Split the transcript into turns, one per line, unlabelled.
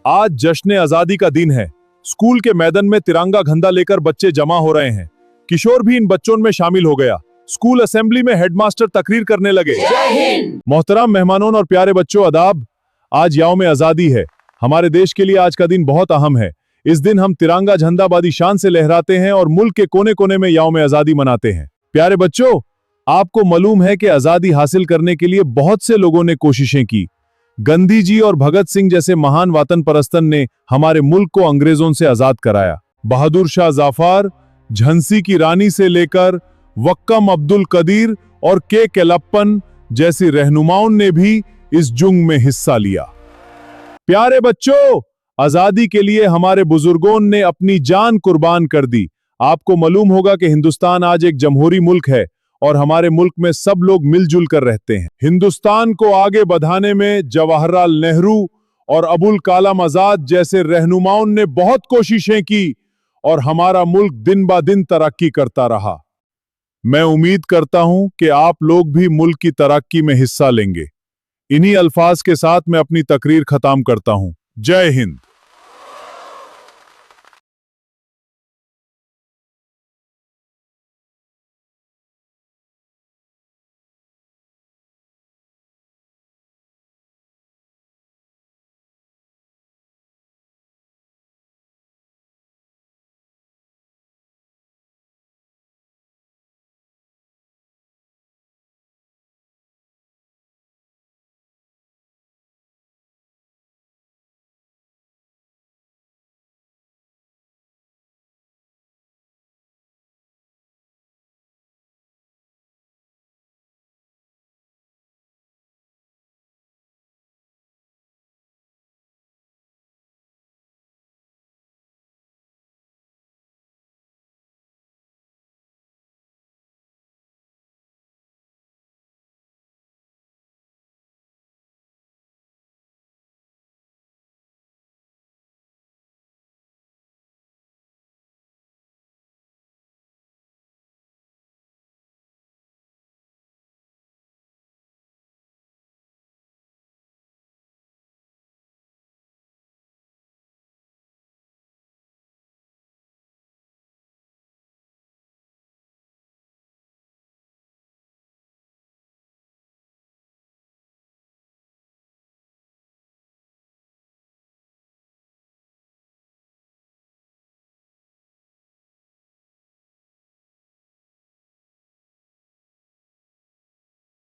आज जश्न आजादी का दिन है। स्कूल के मैदान में तिरंगा झंडा लेकर बच्चे जमा हो रहे हैं। किशोर भी इन बच्चों में शामिल हो गया। स्कूल असेंबली में हेडमास्टर तकरीर करने लगे। मोहतरम मेहमानों और प्यारे बच्चों, आदाब। आज यौम आजादी है। हमारे देश के लिए आज का दिन बहुत अहम है। इस दिन हम तिरंगा झंडा बादी शान से लहराते हैं और मुल्क के कोने कोने में यौम आजादी मनाते हैं। प्यारे बच्चों, आपको मालूम है कि आजादी हासिल करने के लिए बहुत से लोगों ने कोशिशें की। गांधी जी और भगत सिंह जैसे महान वतन परस्तन ने हमारे मुल्क को अंग्रेजों से आजाद कराया। बहादुर शाह जफर, झांसी की रानी से लेकर वक्कम अब्दुल कदीर और के केलप्पन जैसी रहनुमाओं ने भी इस जंग में हिस्सा लिया। प्यारे बच्चों, आजादी के लिए हमारे बुजुर्गों ने अपनी जान कुर्बान कर दी। आपको मालूम होगा कि हिंदुस्तान आज एक जमहूरी मुल्क है और हमारे मुल्क में सब लोग मिलजुल कर रहते हैं। हिंदुस्तान को आगे बढ़ाने में जवाहरलाल नेहरू और अबुल कलाम आजाद जैसे रहनुमाओं ने बहुत कोशिशें की और हमारा मुल्क दिन ब दिन तरक्की करता रहा। मैं उम्मीद करता हूं कि आप लोग भी मुल्क की तरक्की में हिस्सा लेंगे। इन्हीं अल्फाज के साथ मैं अपनी तकरीर खत्म करता हूं। जय हिंद।